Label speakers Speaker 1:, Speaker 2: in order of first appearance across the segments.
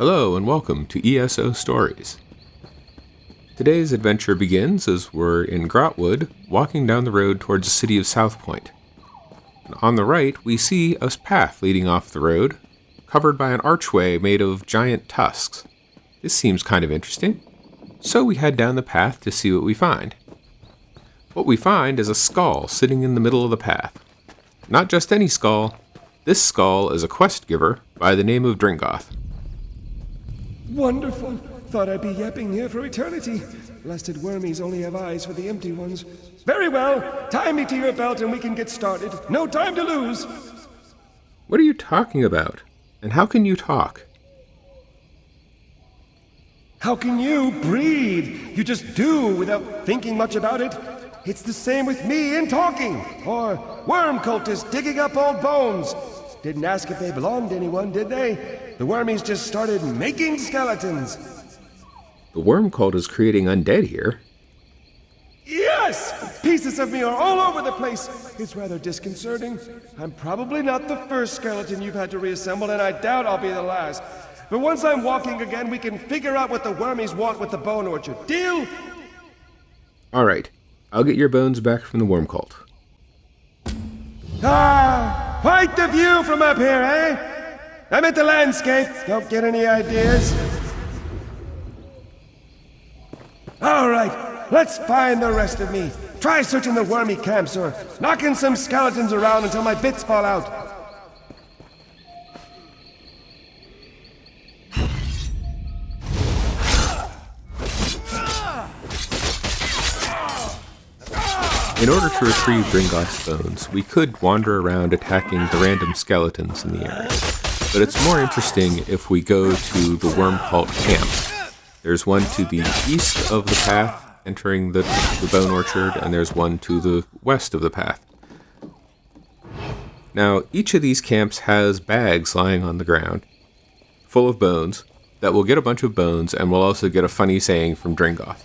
Speaker 1: Hello and welcome to ESO Stories. Today's adventure begins as we're in Grotwood, walking down the road towards the city of South Point. And on the right, we see a path leading off the road, covered by an archway made of giant tusks. This seems kind of interesting, so we head down the path to see what we find. What we find is a skull sitting in the middle of the path. Not just any skull. This skull is a quest giver by the name of Dringoth.
Speaker 2: Wonderful. Thought I'd be yapping here for eternity. Blasted wormies only have eyes for the empty ones. Very well. Tie me to your belt and we can get started. No time to lose.
Speaker 1: What are you talking about? And how can you talk?
Speaker 2: How can you breathe? You just do without thinking much about it. It's the same with me in talking. Or worm cultists digging up old bones. Didn't ask if they belonged to anyone, did they? The wormies just started making skeletons.
Speaker 1: The worm cult is creating undead here.
Speaker 2: Yes! Pieces of me are all over the place. It's rather disconcerting. I'm probably not the first skeleton you've had to reassemble, and I doubt I'll be the last. But once I'm walking again, we can figure out what the wormies want with the bone orchard. Deal?
Speaker 1: All right. I'll get your bones back from the worm cult.
Speaker 2: Ah! Quite the view from up here, eh? I'm at the landscape. Don't get any ideas. All right, let's find the rest of me. Try searching the wormy camps or knocking some skeletons around until my bits fall out.
Speaker 1: In order to retrieve Dringoth's bones, we could wander around attacking the random skeletons in the area. But it's more interesting if we go to the worm cult camp. There's one to the east of the path, entering the bone orchard, and there's one to the west of the path. Now, each of these camps has bags lying on the ground, full of bones, that will get a bunch of bones, and we'll also get a funny saying from Dringoth.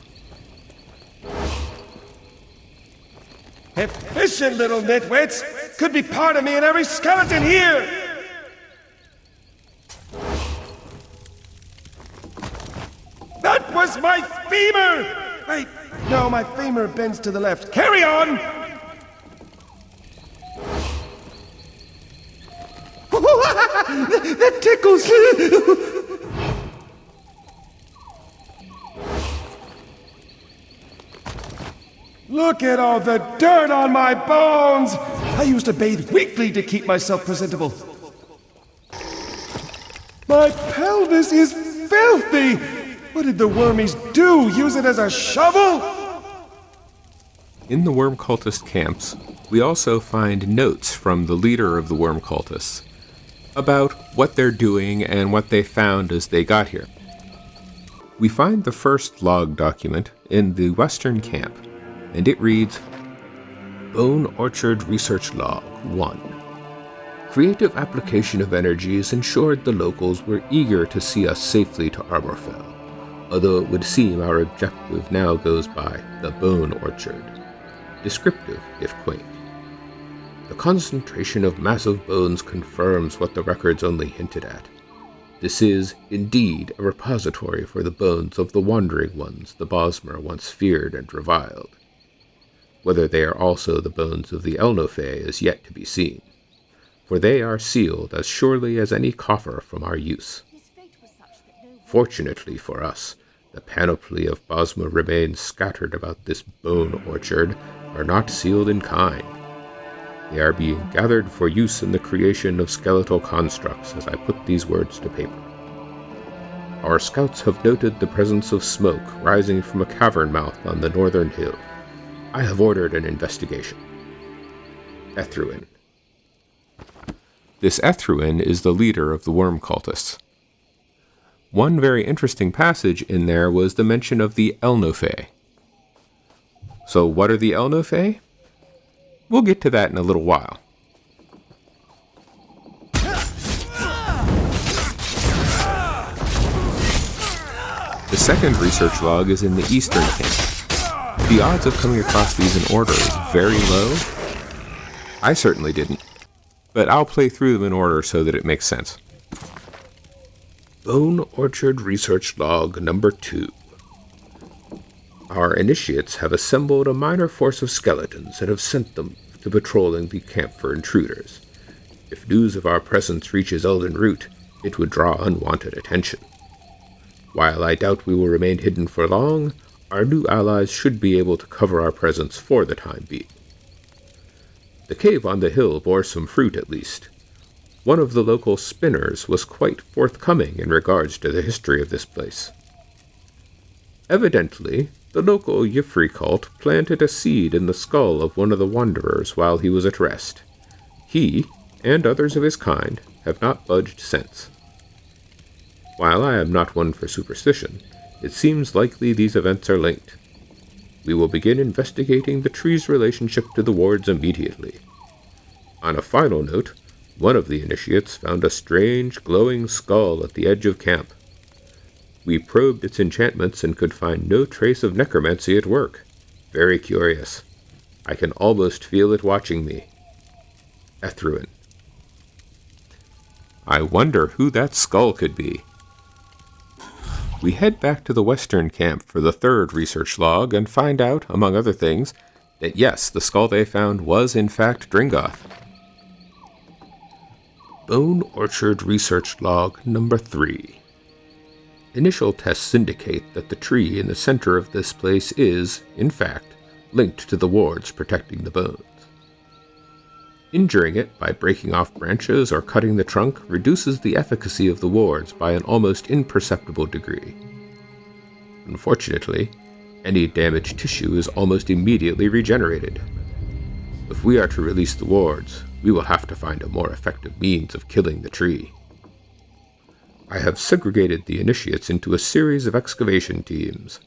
Speaker 2: Efficient little nitwits! Could be part of me in every skeleton here! That was my femur! Wait, no, my femur bends to the left. Carry on! That tickles! Look at all the dirt on my bones! I used to bathe weekly to keep myself presentable. My pelvis is filthy! What did the wormies do? Use it as a shovel?
Speaker 1: In the worm cultist camps, we also find notes from the leader of the worm cultists about what they're doing and what they found as they got here. We find the first log document in the western camp, and it reads, Bone Orchard Research Log 1. Creative application of energies ensured the locals were eager to see us safely to Arborfell, although it would seem our objective now goes by the Bone Orchard. Descriptive, if quaint. The concentration of massive bones confirms what the records only hinted at. This is, indeed, a repository for the bones of the wandering ones the Bosmer once feared and reviled. Whether they are also the bones of the Elnofe is yet to be seen, for they are sealed as surely as any coffer from our use. Fortunately for us, the panoply of Bosmer remains scattered about this bone orchard are not sealed in kind. They are being gathered for use in the creation of skeletal constructs as I put these words to paper. Our scouts have noted the presence of smoke rising from a cavern mouth on the northern hill. I have ordered an investigation. Ethruin. This Ethruin is the leader of the worm cultists. One very interesting passage in there was the mention of the Elnofe. So what are the Elnofe? We'll get to that in a little while. The second research log is in the eastern camp. The odds of coming across these in order is very low. I certainly didn't, but I'll play through them in order so that it makes sense. Bone Orchard Research Log Number 2. Our initiates have assembled a minor force of skeletons and have sent them to patrolling the camp for intruders. If news of our presence reaches Elden Root, it would draw unwanted attention. While I doubt we will remain hidden for long, our new allies should be able to cover our presence for the time being. The cave on the hill bore some fruit at least. One of the local spinners was quite forthcoming in regards to the history of this place. Evidently, the local Y'ffre cult planted a seed in the skull of one of the wanderers while he was at rest. He, and others of his kind, have not budged since. While I am not one for superstition, it seems likely these events are linked. We will begin investigating the tree's relationship to the wards immediately. On a final note, one of the initiates found a strange, glowing skull at the edge of camp. We probed its enchantments and could find no trace of necromancy at work. Very curious. I can almost feel it watching me. Ethruin. I wonder who that skull could be. We head back to the western camp for the third research log and find out, among other things, that yes, the skull they found was in fact Dringoth. Bone Orchard Research Log Number 3. Initial tests indicate that the tree in the center of this place is, in fact, linked to the wards protecting the bones. Injuring it by breaking off branches or cutting the trunk reduces the efficacy of the wards by an almost imperceptible degree. Unfortunately, any damaged tissue is almost immediately regenerated. If we are to release the wards, we will have to find a more effective means of killing the tree. I have segregated the initiates into a series of excavation teams.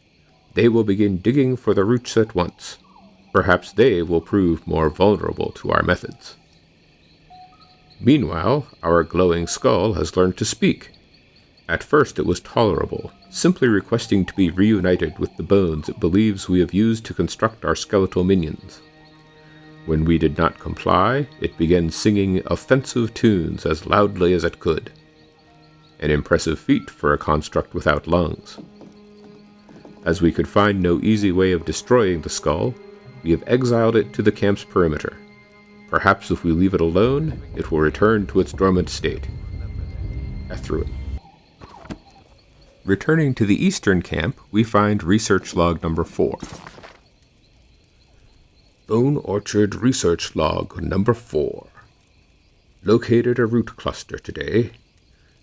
Speaker 1: They will begin digging for the roots at once. Perhaps they will prove more vulnerable to our methods. Meanwhile, our glowing skull has learned to speak. At first it was tolerable, simply requesting to be reunited with the bones it believes we have used to construct our skeletal minions. When we did not comply, it began singing offensive tunes as loudly as it could. An impressive feat for a construct without lungs. As we could find no easy way of destroying the skull, we have exiled it to the camp's perimeter. Perhaps if we leave it alone, it will return to its dormant state. Ethruin. Returning to the eastern camp, we find research log number 4. Bone Orchard Research Log Number 4. Located a root cluster today.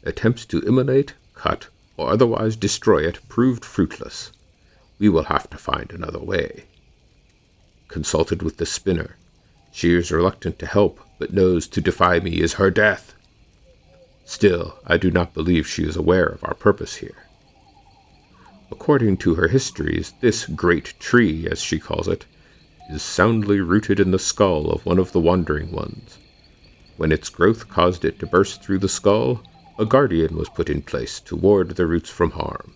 Speaker 1: Attempts to immolate, cut, or otherwise destroy it proved fruitless. We will have to find another way. Consulted with the spinner. She is reluctant to help, but knows to defy me is her death. Still, I do not believe she is aware of our purpose here. According to her histories, this great tree, as she calls it, is soundly rooted in the skull of one of the wandering ones. When its growth caused it to burst through the skull, a guardian was put in place to ward the roots from harm.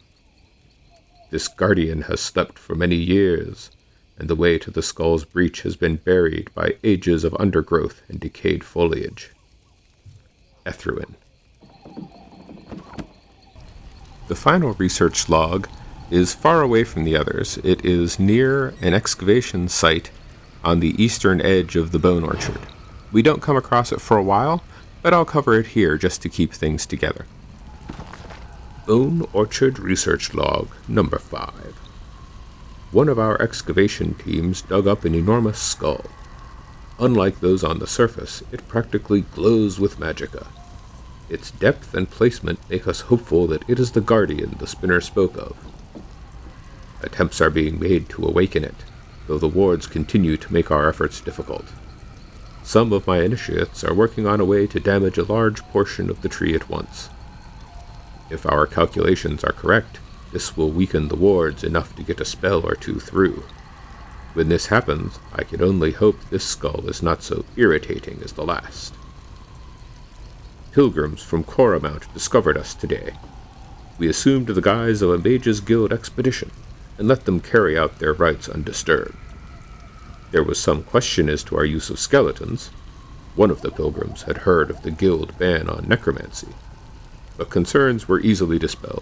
Speaker 1: This guardian has slept for many years, and the way to the skull's breach has been buried by ages of undergrowth and decayed foliage. Ethruin. The final research log is far away from the others. It is near an excavation site on the eastern edge of the Bone Orchard. We don't come across it for a while, but I'll cover it here just to keep things together. Bone Orchard Research Log Number 5. One of our excavation teams dug up an enormous skull. Unlike those on the surface, it practically glows with magicka. Its depth and placement make us hopeful that it is the guardian the spinner spoke of. Attempts are being made to awaken it, though the wards continue to make our efforts difficult. Some of my initiates are working on a way to damage a large portion of the tree at once. If our calculations are correct, this will weaken the wards enough to get a spell or two through. When this happens, I can only hope this skull is not so irritating as the last. Pilgrims from Coramount discovered us today. We assumed the guise of a Mages Guild expedition, and let them carry out their rites undisturbed. There was some question as to our use of skeletons. One of the pilgrims had heard of the guild ban on necromancy. but concerns were easily dispelled.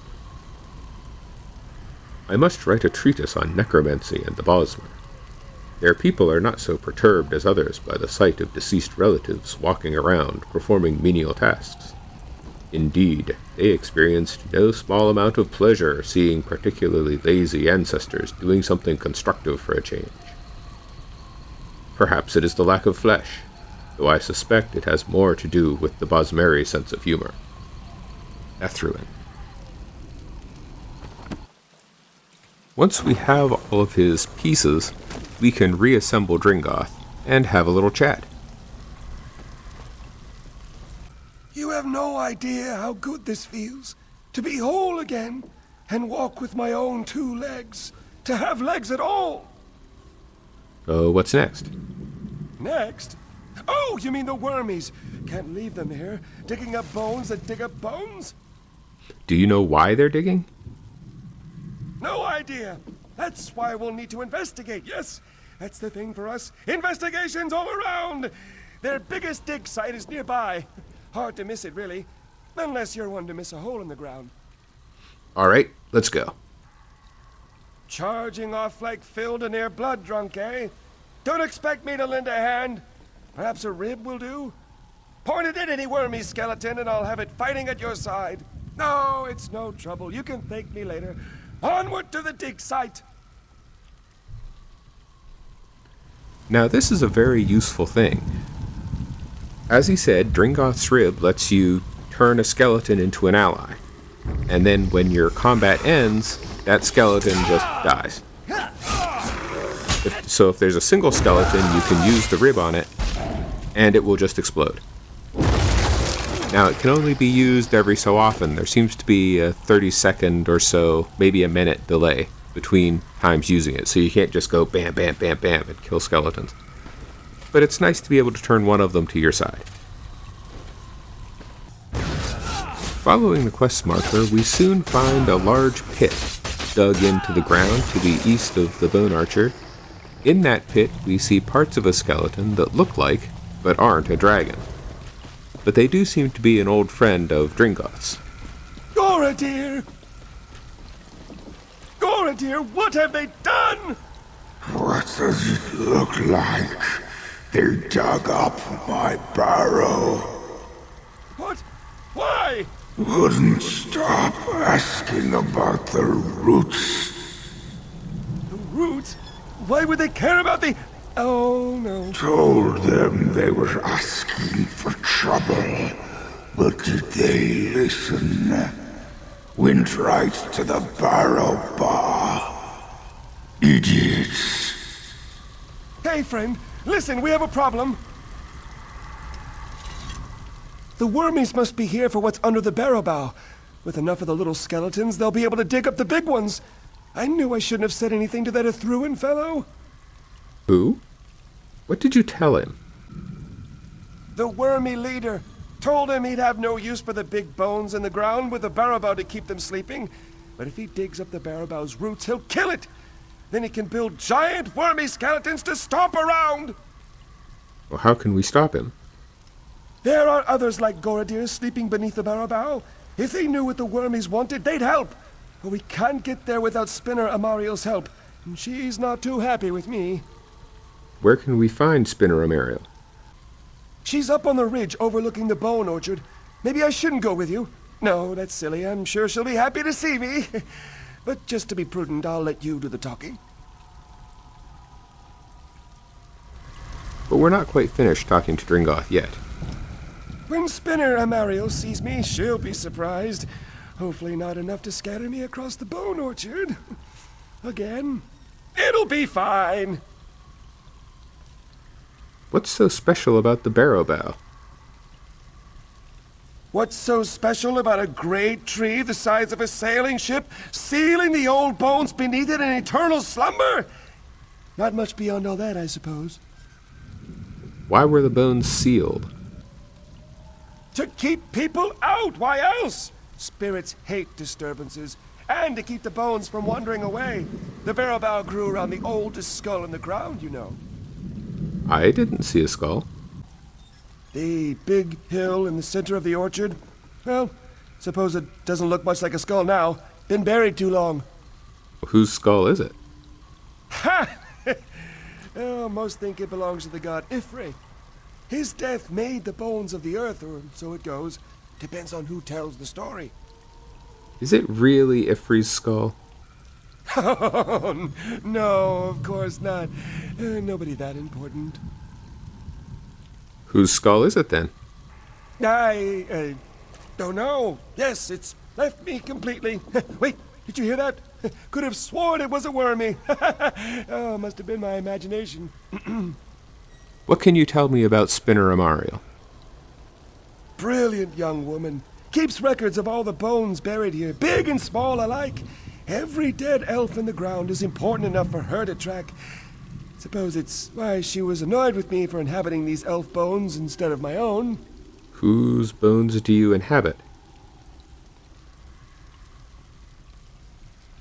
Speaker 1: I must write a treatise on necromancy and the Bosmer. Their people are not so perturbed as others by the sight of deceased relatives walking around performing menial tasks. Indeed, they experienced no small amount of pleasure seeing particularly lazy ancestors doing something constructive for a change. Perhaps it is the lack of flesh, though I suspect it has more to do with the Bosmeri sense of humor. Ethruin. Once we have all of his pieces, we can reassemble Dringoth and have a little chat.
Speaker 2: You have no idea how good this feels. To be whole again, and walk with my own 2 legs. To have legs at all.
Speaker 1: Oh, what's next?
Speaker 2: Next? Oh, you mean the wormies. Can't leave them here, digging up bones that dig up bones?
Speaker 1: Do you know why they're digging?
Speaker 2: No idea. That's why we'll need to investigate, yes? That's the thing for us. Investigations all around. Their biggest dig site is nearby. Hard to miss it, really. Unless you're one to miss a hole in the ground.
Speaker 1: All right, let's go.
Speaker 2: Charging off like filled and near blood drunk, eh? Don't expect me to lend a hand. Perhaps a rib will do? Point it at any wormy skeleton and I'll have it fighting at your side. No, it's no trouble. You can thank me later. Onward to the dig site.
Speaker 1: Now, this is a very useful thing. As he said, Dringoth's rib lets you turn a skeleton into an ally. And then when your combat ends, that skeleton just dies. So if there's a single skeleton, you can use the rib on it, and it will just explode. Now, it can only be used every so often. There seems to be a 30-second or so, maybe a minute delay between times using it, so you can't just go bam, bam, bam, bam, and kill skeletons. But it's nice to be able to turn one of them to your side. Following the quest marker, we soon find a large pit dug into the ground to the east of the Bone Archer. In that pit, we see parts of a skeleton that look like, but aren't, a dragon. But they do seem to be an old friend of Dringoth's.
Speaker 2: Gora, dear! Gora, dear, what have they done?
Speaker 3: What does it look like? They dug up my barrow.
Speaker 2: What? Why?
Speaker 3: Wouldn't stop asking about the roots.
Speaker 2: The roots? Why would they care about the... Oh, no.
Speaker 3: Told them they were asking for trouble. But did they listen? Went right to the barrow bar. Idiots.
Speaker 2: Hey, friend, listen, we have a problem. The wormies must be here for what's under the barrow bow. With enough of the little skeletons, they'll be able to dig up the big ones. I knew I shouldn't have said anything to that Ethruin fellow.
Speaker 1: Who? What did you tell him?
Speaker 2: The wormy leader. Told him he'd have no use for the big bones in the ground with the barrow bow to keep them sleeping. But if he digs up the barrow bow's roots, he'll kill it. Then he can build giant wormy skeletons to stomp around.
Speaker 1: Well, how can we stop him?
Speaker 2: There are others like Goradir sleeping beneath the barrow bow. If they knew what the wormies wanted, they'd help. But we can't get there without Spinner Amariel's help. And she's not too happy with me.
Speaker 1: Where can we find Spinner Amariel?
Speaker 2: She's up on the ridge overlooking the bone orchard. Maybe I shouldn't go with you. No, that's silly. I'm sure she'll be happy to see me. But just to be prudent, I'll let you do the talking.
Speaker 1: But we're not quite finished talking to Dringoth yet.
Speaker 2: When Spinner Amariel sees me, she'll be surprised. Hopefully not enough to scatter me across the bone orchard. Again. It'll be fine.
Speaker 1: What's so special about the barrow bow?
Speaker 2: What's so special about a great tree the size of a sailing ship, sealing the old bones beneath it in eternal slumber? Not much beyond all that, I suppose.
Speaker 1: Why were the bones sealed?
Speaker 2: To keep people out, why else? Spirits hate disturbances, and to keep the bones from wandering away. The barrow bow grew around the oldest skull in the ground, you know.
Speaker 1: I didn't see a skull.
Speaker 2: The big hill in the center of the orchard? Well, Suppose it doesn't look much like a skull now. Been buried too long.
Speaker 1: Whose skull is it?
Speaker 2: Ha! Oh, most think it belongs to the god Ifri. His death made the bones of the earth, or so it goes. Depends on who tells the story.
Speaker 1: Is it really Ifri's skull?
Speaker 2: Oh, no, of course not. Nobody that important.
Speaker 1: Whose skull is it then?
Speaker 2: I don't know. Yes, it's left me completely. Wait, did you hear that? Could have sworn it was a wormy. Oh, must have been my imagination.
Speaker 1: What can you tell me about Spinner Amariel?
Speaker 2: Brilliant young woman. Keeps records of all the bones buried here, big and small alike. Every dead elf in the ground is important enough for her to track. Suppose it's why she was annoyed with me for inhabiting these elf bones instead of my own.
Speaker 1: Whose bones do you inhabit?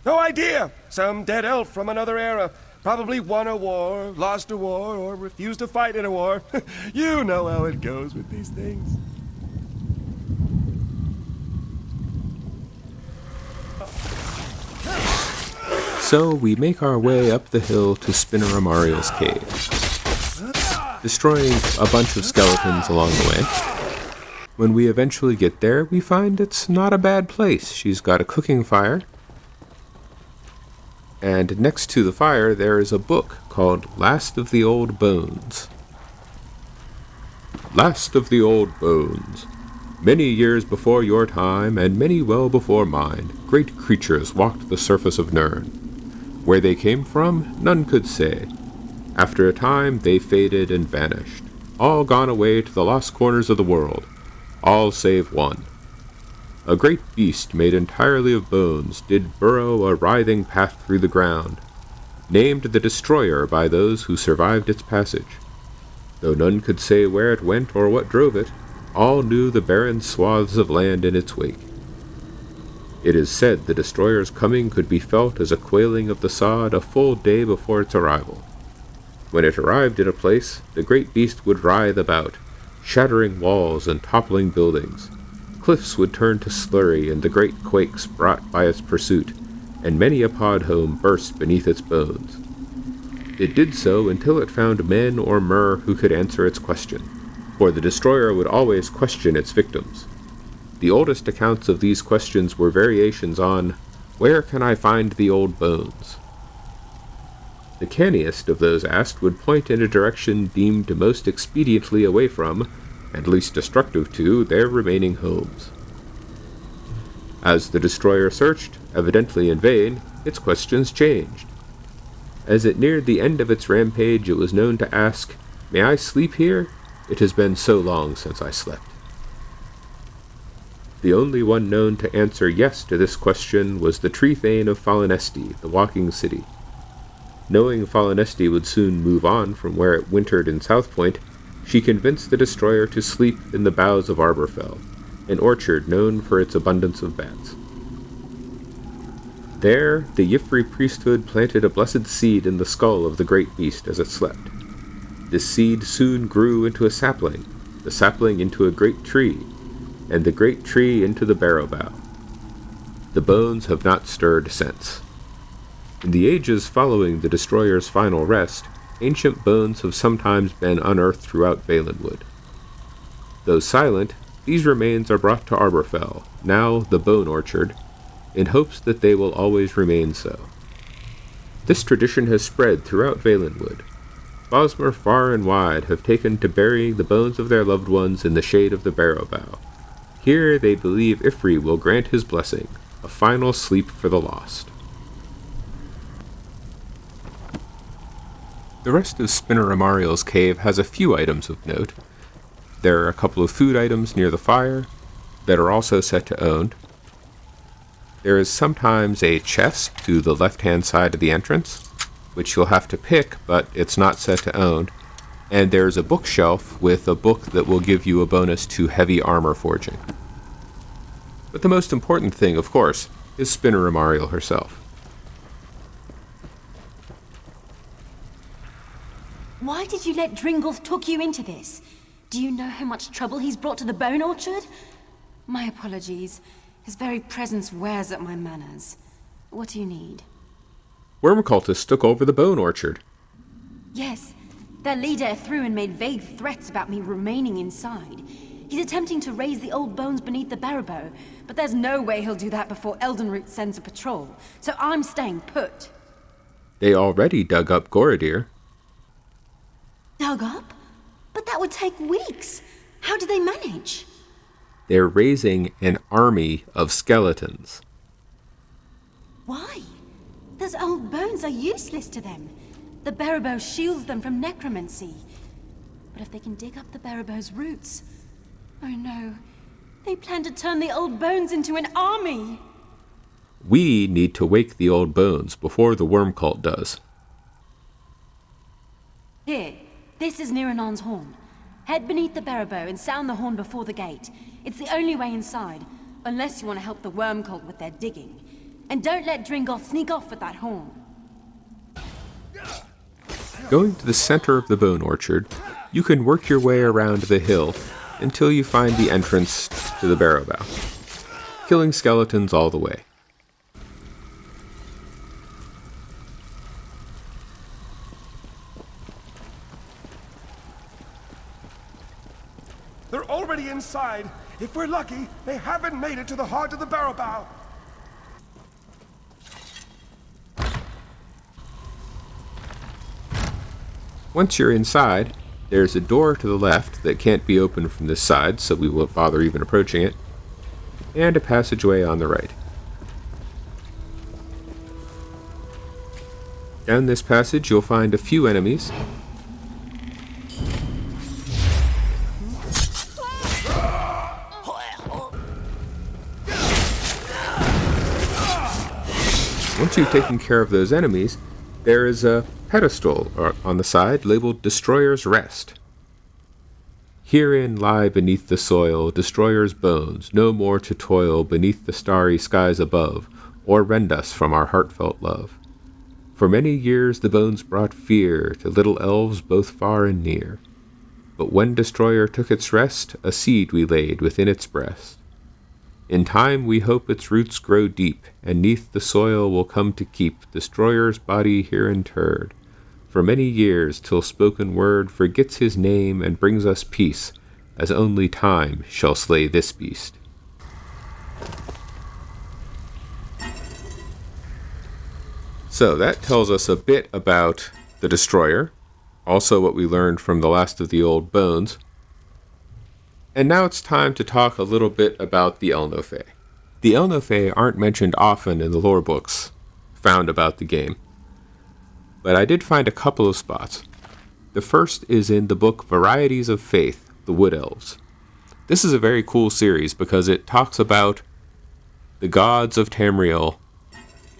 Speaker 2: No idea! Some dead elf from another era. Probably won a war, lost a war, or refused to fight in a war. You know how it goes with these things.
Speaker 1: So we make our way up the hill to Spinner Amariel's cave, destroying a bunch of skeletons along the way. When we eventually get there, we find it's not a bad place. She's got a cooking fire, and next to the fire there is a book called Last of the Old Bones. Last of the Old Bones. Many years before your time, and many well before mine, great creatures walked the surface of Nirn. Where they came from, none could say. After a time, they faded and vanished, all gone away to the lost corners of the world, all save one. A great beast made entirely of bones did burrow a writhing path through the ground, named the Destroyer by those who survived its passage. Though none could say where it went or what drove it, all knew the barren swaths of land in its wake. It is said the Destroyer's coming could be felt as a quailing of the sod a full day before its arrival. When it arrived in a place, the great beast would writhe about, shattering walls and toppling buildings. Cliffs would turn to slurry in the great quakes brought by its pursuit, and many a pod home burst beneath its bones. It did so until it found men or mer who could answer its question, for the Destroyer would always question its victims. The oldest accounts of these questions were variations on, "Where can I find the old bones?" The canniest of those asked would point in a direction deemed most expediently away from, and least destructive to, their remaining homes. As the Destroyer searched, evidently in vain, its questions changed. As it neared the end of its rampage, it was known to ask, "May I sleep here? It has been so long since I slept." The only one known to answer yes to this question was the tree thane of Falinesti, the walking city. Knowing Falinesti would soon move on from where it wintered in South Point, she convinced the Destroyer to sleep in the boughs of Arborfell, an orchard known for its abundance of bats. There, the Yifri priesthood planted a blessed seed in the skull of the great beast as it slept. This seed soon grew into a sapling, the sapling into a great tree, and the great tree into the barrow bough. The bones have not stirred since. In the ages following the Destroyer's final rest, ancient bones have sometimes been unearthed throughout Valenwood. Though silent, these remains are brought to Arborfell, now the Bone Orchard, in hopes that they will always remain so. This tradition has spread throughout Valenwood. Bosmer far and wide have taken to burying the bones of their loved ones in the shade of the barrow bough. Here they believe Ifri will grant his blessing, a final sleep for the lost. The rest of Spinner Amariel's cave has a few items of note. There are a couple of food items near the fire that are also set to own. There is sometimes a chest to the left-hand side of the entrance, which you'll have to pick, but it's not set to own. And there's a bookshelf with a book that will give you a bonus to heavy armor forging. But the most important thing, of course, is Spinner Amariel herself.
Speaker 4: Why did you let Dringoth talk you into this? Do you know how much trouble he's brought to the Bone Orchard? My apologies. His very presence wears at my manners. What do you need?
Speaker 1: Worm cultists took over the bone orchard.
Speaker 4: Yes, their leader threw and made vague threats about me remaining inside. He's attempting to raise the old bones beneath the Barrow, but there's no way he'll do that before Eldenroot sends a patrol, so I'm staying put.
Speaker 1: They already dug up Gorodir.
Speaker 4: Dug up? But that would take weeks. How do they manage?
Speaker 1: They're raising an army of skeletons.
Speaker 4: Why? Those old bones are useless to them. The Barrow shields them from necromancy. But if they can dig up the Barrow's roots... Oh no. They plan to turn the old bones into an army!
Speaker 1: We need to wake the old bones before the worm cult does.
Speaker 4: Here, this is Niranon's horn. Head beneath the Barrow and sound the horn before the gate. It's the only way inside, unless you want to help the worm cult with their digging. And don't let Dringoth sneak off with that horn.
Speaker 1: Going to the center of the bone orchard, you can work your way around the hill until you find the entrance to the Barrow, killing skeletons all the way.
Speaker 2: They're already inside. If we're lucky, they haven't made it to the heart of the Barrow.
Speaker 1: Once you're inside, there's a door to the left that can't be opened from this side, so we won't bother even approaching it, and a passageway on the right. Down this passage, you'll find a few enemies. Once you've taken care of those enemies, there is a pedestal on the side labeled Destroyer's Rest. Herein lie beneath the soil Destroyer's bones, no more to toil beneath the starry skies above, or rend us from our heartfelt love. For many years the bones brought fear to little elves both far and near. But when Destroyer took its rest, a seed we laid within its breast. In time we hope its roots grow deep, and neath the soil will come to keep Destroyer's body here interred, for many years till spoken word forgets his name and brings us peace, as only time shall slay this beast. So that tells us a bit about the Destroyer, also what we learned from the last of the old bones. And now it's time to talk a little bit about the Elnofey. The Elnofey aren't mentioned often in the lore books found about the game, but I did find a couple of spots. The first is in the book Varieties of Faith, the Wood Elves. This is a very cool series because it talks about the gods of Tamriel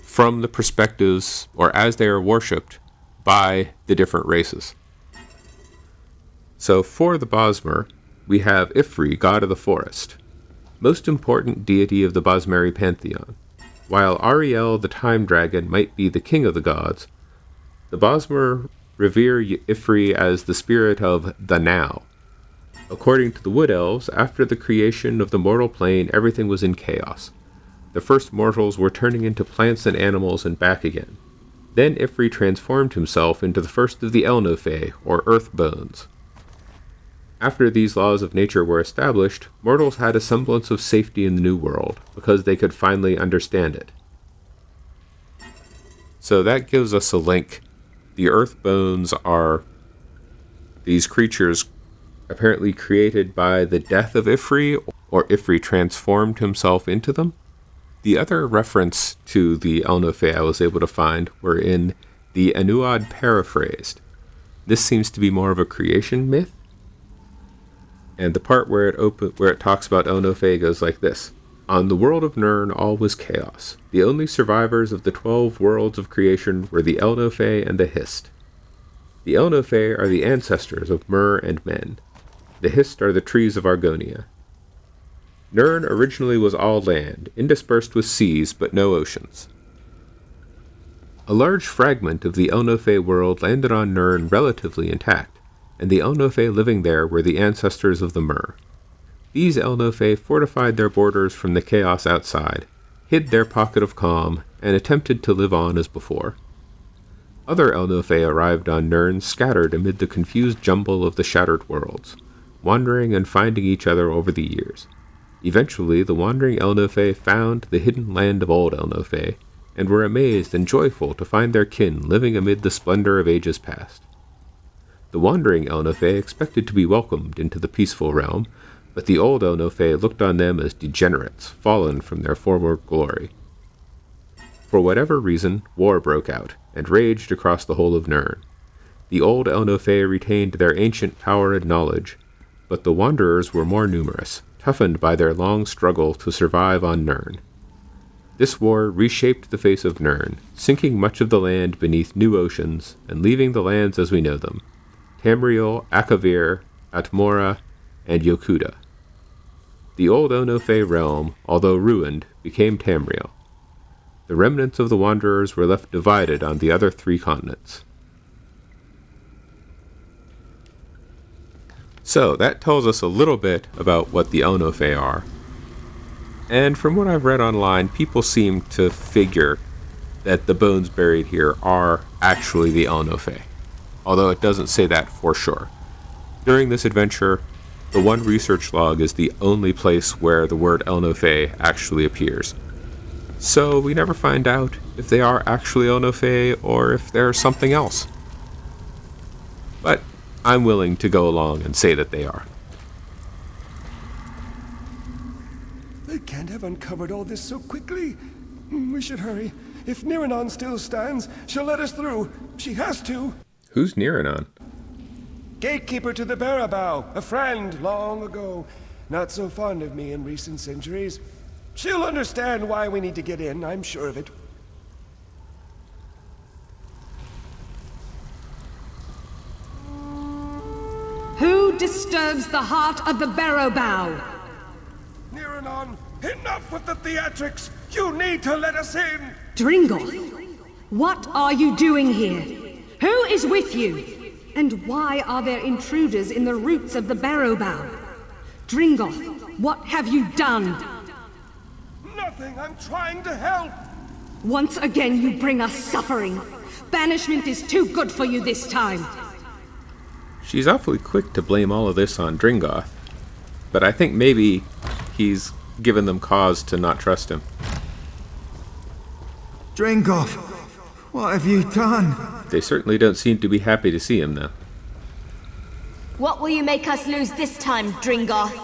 Speaker 1: from the perspectives, or as they are worshipped, by the different races. So for the Bosmer, we have Ifri, god of the forest, most important deity of the Bosmeri pantheon. While Ariel, the time dragon, might be the king of the gods, the Bosmer revere Ifri as the spirit of the now. According to the Wood Elves, after the creation of the mortal plane, everything was in chaos. The first mortals were turning into plants and animals and back again. Then Ifri transformed himself into the first of the Elnofey, or earth bones. After these laws of nature were established, mortals had a semblance of safety in the new world, because they could finally understand it. So that gives us a link. The earth bones are these creatures apparently created by the death of Ifri, or Ifri transformed himself into them. The other reference to the Elnofey I was able to find were in the Anuad Paraphrased. This seems to be more of a creation myth, and the part where it talks about Elnofey goes like this. On the world of Nirn all was chaos. The only survivors of the 12 worlds of creation were the Elnofey and the Hist. The Elnofey are the ancestors of Mer and men. The Hist are the trees of Argonia. Nirn originally was all land, interspersed with seas but no oceans. A large fragment of the Elnofey world landed on Nirn relatively intact, and the Elnofey living there were the ancestors of the Mer. These Elnofe fortified their borders from the chaos outside, hid their pocket of calm, and attempted to live on as before. Other Elnofe arrived on Nirn scattered amid the confused jumble of the shattered worlds, wandering and finding each other over the years. Eventually, the wandering Elnofe found the hidden land of old Elnofe, and were amazed and joyful to find their kin living amid the splendor of ages past. The wandering Elnofe expected to be welcomed into the peaceful realm, but the old Elnofe looked on them as degenerates, fallen from their former glory. For whatever reason, war broke out, and raged across the whole of Nirn. The old Elnofe retained their ancient power and knowledge, but the Wanderers were more numerous, toughened by their long struggle to survive on Nirn. This war reshaped the face of Nirn, sinking much of the land beneath new oceans, and leaving the lands as we know them: Tamriel, Akavir, Atmora, and Yokuda. The old Elnofe realm, although ruined, became Tamriel. The remnants of the Wanderers were left divided on the other 3 continents. So, that tells us a little bit about what the Elnofe are. And from what I've read online, people seem to figure that the bones buried here are actually the Elnofe, although it doesn't say that for sure. During this adventure, the one research log is the only place where the word Elnofe actually appears. So we never find out if they are actually Elnofe or if they're something else. But I'm willing to go along and say that they are.
Speaker 2: They can't have uncovered all this so quickly. We should hurry. If Niranon still stands, she'll let us through. She has to.
Speaker 1: Who's Niranon?
Speaker 2: Gatekeeper to the Barabao, a friend long ago. Not so fond of me in recent centuries. She'll understand why we need to get in, I'm sure of it.
Speaker 5: Who disturbs the heart of the Barrowbow?
Speaker 2: Niranon, enough with the theatrics! You need to let us in!
Speaker 5: Dringoth, what are you doing here? Who is with you? And why are there intruders in the roots of the Barrowbow? Dringoth, what have you done?
Speaker 2: Nothing, I'm trying to help!
Speaker 5: Once again you bring us suffering. Banishment is too good for you this time.
Speaker 1: She's awfully quick to blame all of this on Dringoth, but I think maybe he's given them cause to not trust him.
Speaker 3: Dringoth, what have you done?
Speaker 1: They certainly don't seem to be happy to see him, though.
Speaker 6: What will you make us lose this time, Dringoth?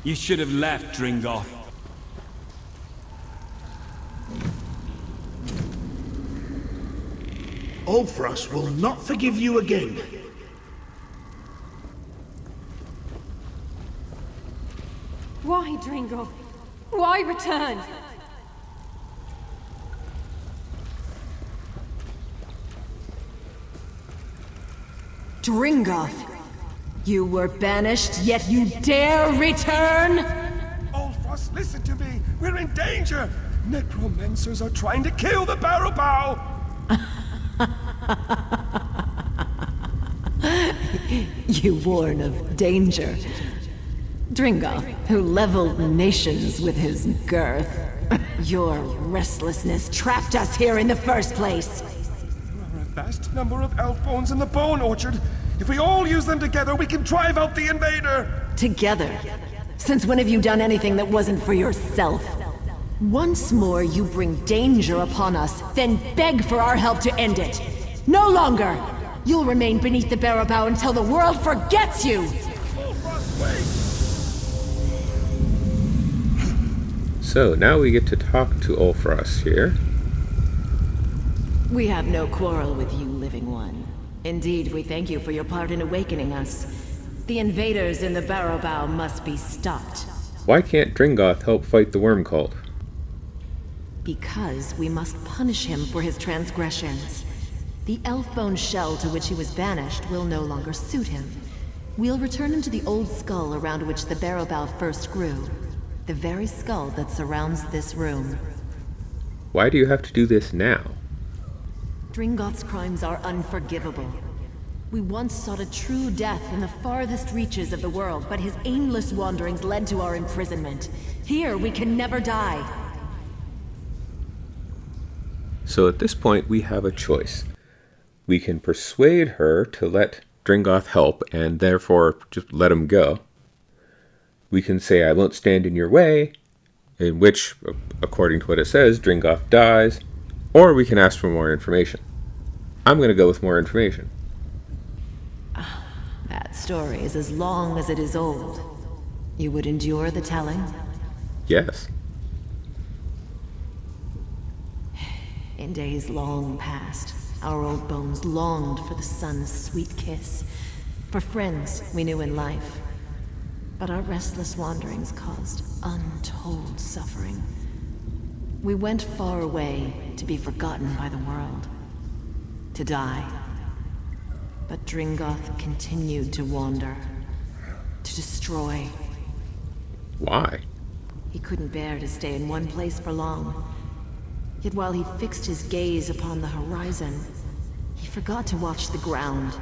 Speaker 7: You should have left, Dringoth.
Speaker 8: Ulfras will not forgive you again.
Speaker 4: Why, Dringoth? Why return?
Speaker 6: Dringoth, you were banished, yet you dare return?
Speaker 2: Ulfras, listen to me! We're in danger! Necromancers are trying to kill the Barrowbow!
Speaker 6: You warn of danger. Dringoth, who leveled nations with his girth. Your restlessness trapped us here in the first place.
Speaker 2: There are a vast number of elf bones in the Bone Orchard. If we all use them together, we can drive out the invader!
Speaker 6: Together? Since when have you done anything that wasn't for yourself? Once more you bring danger upon us, then beg for our help to end it. No longer! You'll remain beneath the Barrowbow until the world forgets you!
Speaker 2: Ulfras, wait!
Speaker 1: So, now we get to talk to Ulfras here.
Speaker 6: We have no quarrel with you, Living One. Indeed, we thank you for your part in awakening us. The invaders in the Barrowbow must be stopped.
Speaker 1: Why can't Dringoth help fight the worm cult?
Speaker 6: Because we must punish him for his transgressions. The elf-bone shell to which he was banished will no longer suit him. We'll return him to the old skull around which the Barrowbow first grew. The very skull that surrounds this room.
Speaker 1: Why do you have to do this now?
Speaker 6: Dringoth's crimes are unforgivable. We once sought a true death in the farthest reaches of the world, but his aimless wanderings led to our imprisonment. Here, we can never die.
Speaker 1: So at this point, we have a choice. We can persuade her to let Dringoth help, and therefore just let him go. We can say, I won't stand in your way, in which, according to what it says, Dringoth dies, or we can ask for more information. I'm going to go with more information.
Speaker 6: That story is as long as it is old. You would endure the telling?
Speaker 1: Yes.
Speaker 6: In days long past, our old bones longed for the sun's sweet kiss, for friends we knew in life. But our restless wanderings caused untold suffering. We went far away to be forgotten by the world, to die. But Dringoth continued to wander, to destroy.
Speaker 1: Why?
Speaker 6: He couldn't bear to stay in one place for long. Yet while he fixed his gaze upon the horizon, he forgot to watch the ground.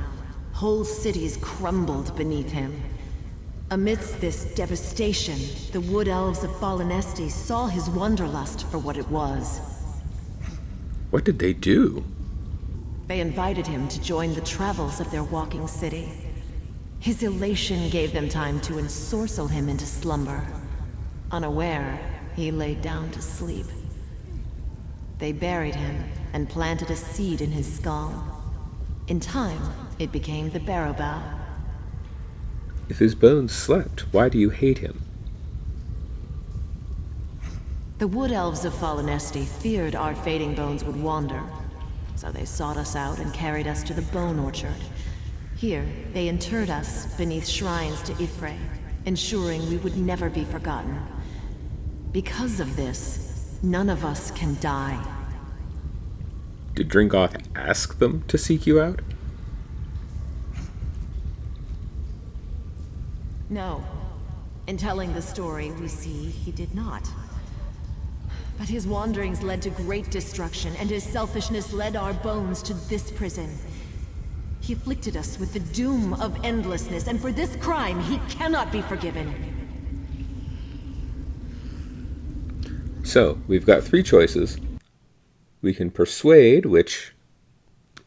Speaker 6: Whole cities crumbled beneath him. Amidst this devastation, the Wood Elves of Fallen Estes saw his wanderlust for what it was.
Speaker 1: What did they do?
Speaker 6: They invited him to join the travels of their walking city. His elation gave them time to ensorcel him into slumber. Unaware, he laid down to sleep. They buried him and planted a seed in his skull. In time, it became the Barrowbow.
Speaker 1: If his bones slept, why do you hate him?
Speaker 6: The Wood Elves of Fallen Estes feared our fading bones would wander, so they sought us out and carried us to the Bone Orchard. Here, they interred us beneath shrines to Ifrei, ensuring we would never be forgotten. Because of this, none of us can die.
Speaker 1: Did Dringoth ask them to seek you out?
Speaker 6: No. In telling the story, we see he did not. But his wanderings led to great destruction, and his selfishness led our bones to this prison. He afflicted us with the doom of endlessness, and for this crime, he cannot be forgiven.
Speaker 1: So, we've got three choices. We can persuade, which,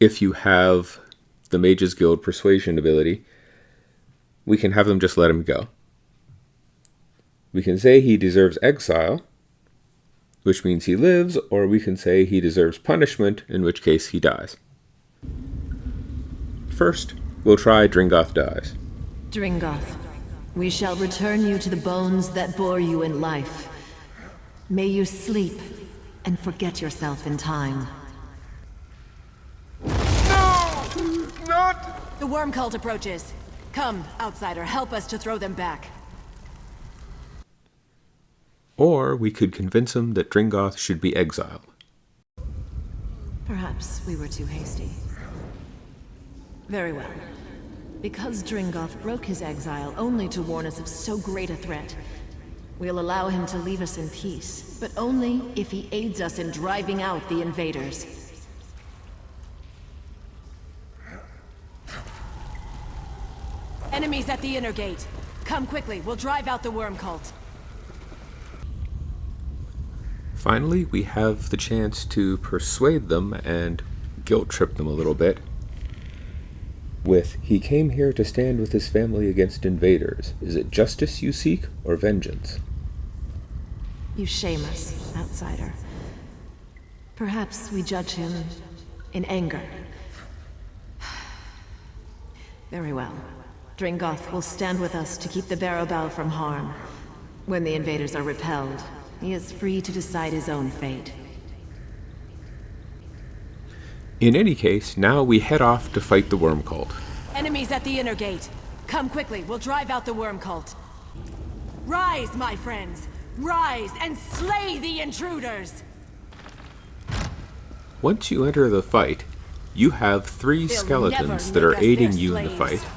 Speaker 1: if you have the Mage's Guild persuasion ability, we can have them just let him go. We can say he deserves exile, which means he lives, or we can say he deserves punishment, in which case he dies. First, we'll try Dringoth dies.
Speaker 6: Dringoth, we shall return you to the bones that bore you in life. May you sleep and forget yourself in time.
Speaker 2: No! Not!
Speaker 6: The worm cult approaches. Come, outsider, help us to throw them back.
Speaker 1: Or we could convince him that Dringoth should be exiled.
Speaker 6: Perhaps we were too hasty. Very well. Because Dringoth broke his exile only to warn us of so great a threat, we'll allow him to leave us in peace, but only if he aids us in driving out the invaders. Enemies at the inner gate. Come quickly, we'll drive out the worm cult.
Speaker 1: Finally, we have the chance to persuade them and guilt-trip them a little bit with, he came here to stand with his family against invaders. Is it justice you seek, or vengeance?
Speaker 6: You shame us, outsider. Perhaps we judge him in anger. Very well. Dringoth will stand with us to keep the Barrowbow from harm. When the invaders are repelled, he is free to decide his own fate.
Speaker 1: In any case, now we head off to fight the worm cult.
Speaker 6: Enemies at the inner gate. Come quickly, we'll drive out the worm cult. Rise, my friends! Rise and slay the intruders!
Speaker 1: Once you enter the fight, you have three
Speaker 6: They'll
Speaker 1: skeletons
Speaker 6: never
Speaker 1: that are
Speaker 6: make us
Speaker 1: aiding
Speaker 6: their
Speaker 1: you in the
Speaker 6: slaves.
Speaker 1: fight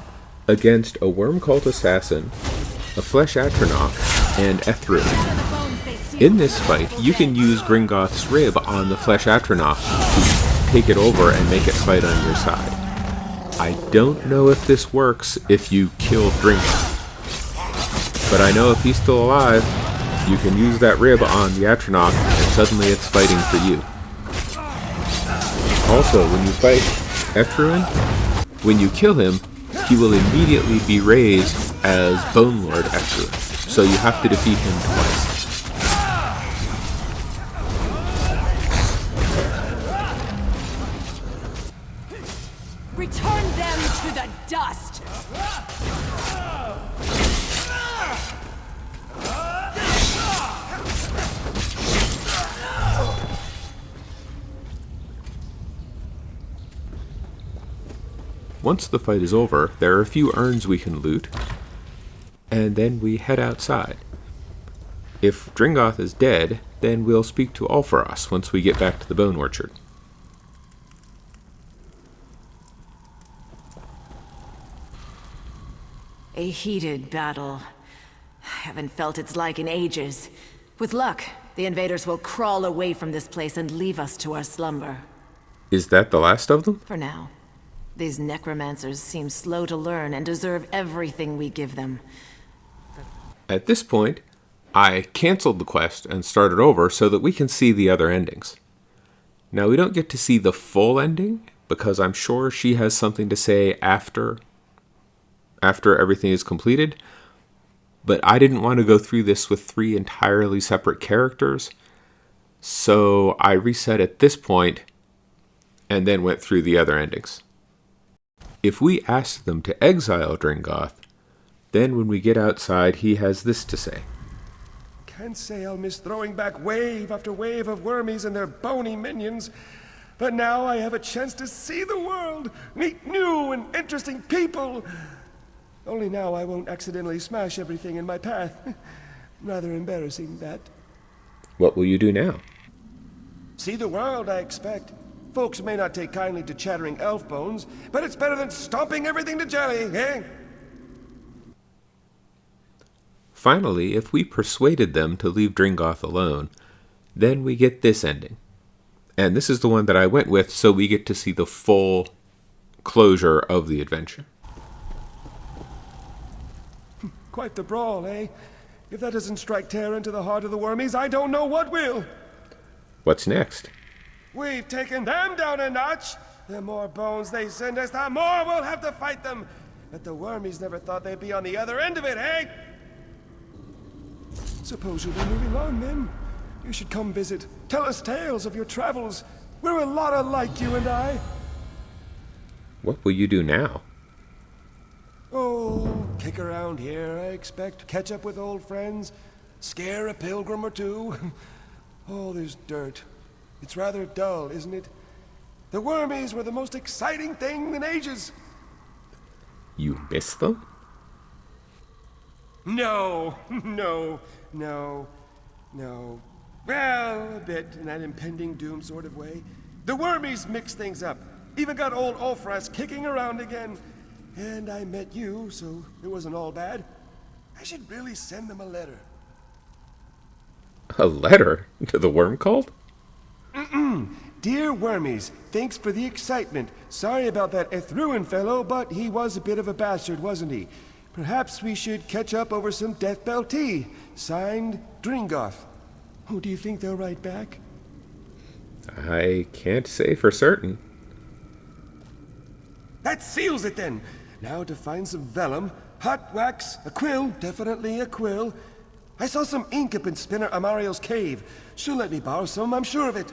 Speaker 1: against a worm cult assassin, a flesh atronach, and Ethrun. In this fight, you can use Gringoth's rib on the flesh atronach to take it over and make it fight on your side. I don't know if this works if you kill Dringoth, but I know if he's still alive, you can use that rib on the Atronach and suddenly it's fighting for you. Also, when you fight Etruin, when you kill him, he will immediately be raised as Bone Lord Etruin, so you have to defeat him twice.
Speaker 9: Return them to the dust!
Speaker 1: Once the fight is over, there are a few urns we can loot, and then we head outside. If Dringoth is dead, then we'll speak to Ulfaros once we get back to the Bone Orchard.
Speaker 6: A heated battle. Haven't felt its like in ages. With luck, the invaders will crawl away from this place and leave us to our slumber.
Speaker 1: Is that the last of them?
Speaker 6: For now. These necromancers seem slow to learn and deserve everything we give them.
Speaker 1: At this point, I canceled the quest and started over so that we can see the other endings. Now, we don't get to see the full ending, because I'm sure she has something to say after everything is completed, but I didn't want to go through this with 3 entirely separate characters, so I reset at this point and then went through the other endings. If we ask them to exile Dringoth, then when we get outside, he has this to say.
Speaker 2: Can't say I'll miss throwing back wave after wave of wormies and their bony minions, but now I have a chance to see the world, meet new and interesting people. Only now I won't accidentally smash everything in my path. Rather embarrassing, that.
Speaker 1: What will you do now?
Speaker 2: See the world, I expect. Folks may not take kindly to chattering elf bones, but it's better than stomping everything to jelly, eh?
Speaker 1: Finally, if we persuaded them to leave Dringoth alone, then we get this ending. And this is the one that I went with, so we get to see the full closure of the adventure.
Speaker 2: Quite the brawl, eh? If that doesn't strike terror into the heart of the wormies, I don't know what will.
Speaker 1: What's next?
Speaker 2: We've taken them down a notch. The more bones they send us, the more we'll have to fight them. But the wormies never thought they'd be on the other end of it, eh? Suppose you'll be moving on, then. You should come visit. Tell us tales of your travels. We're a lot alike, you and I.
Speaker 1: What will you do now?
Speaker 2: Oh, kick around here, I expect. Catch up with old friends. Scare a pilgrim or two. Oh, there's dirt. It's rather dull, isn't it? The wormies were the most exciting thing in ages.
Speaker 1: You miss them?
Speaker 2: No. Well, a bit, in that impending doom sort of way. The wormies mixed things up. Even got old Ulfras kicking around again. And I met you, so it wasn't all bad. I should really send them a letter.
Speaker 1: A letter? To the worm cult?
Speaker 2: Dear wormies, thanks for the excitement. Sorry about that Etruin fellow, but he was a bit of a bastard, wasn't he? Perhaps we should catch up over some Death Bell tea. Signed, Dringoth. Oh, do you think they'll write back?
Speaker 1: I can't say for certain.
Speaker 2: That seals it then. Now to find some vellum, hot wax, a quill, definitely a quill. I saw some ink up in Spinner Amario's cave. She'll let me borrow some, I'm sure of it.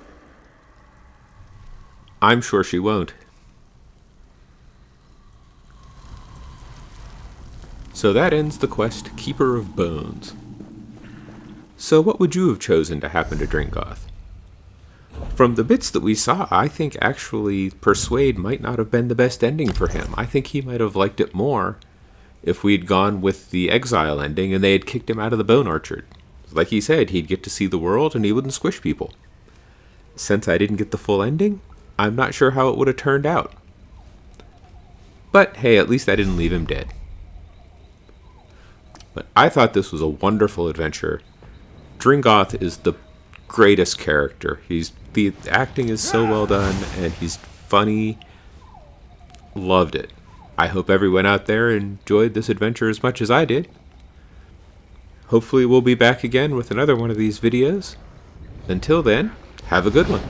Speaker 1: I'm sure she won't. So that ends the quest, Keeper of Bones. So what would you have chosen to happen to Dringoth? From the bits that we saw, I think actually Persuade might not have been the best ending for him. I think he might have liked it more if we'd gone with the exile ending and they had kicked him out of the Bone Orchard. Like he said, he'd get to see the world and he wouldn't squish people. Since I didn't get the full ending, I'm not sure how it would have turned out. But hey, at least I didn't leave him dead. But I thought this was a wonderful adventure. Dringoth is the greatest character. The acting is so well done and he's funny. Loved it. I hope everyone out there enjoyed this adventure as much as I did. Hopefully we'll be back again with another one of these videos. Until then, have a good one.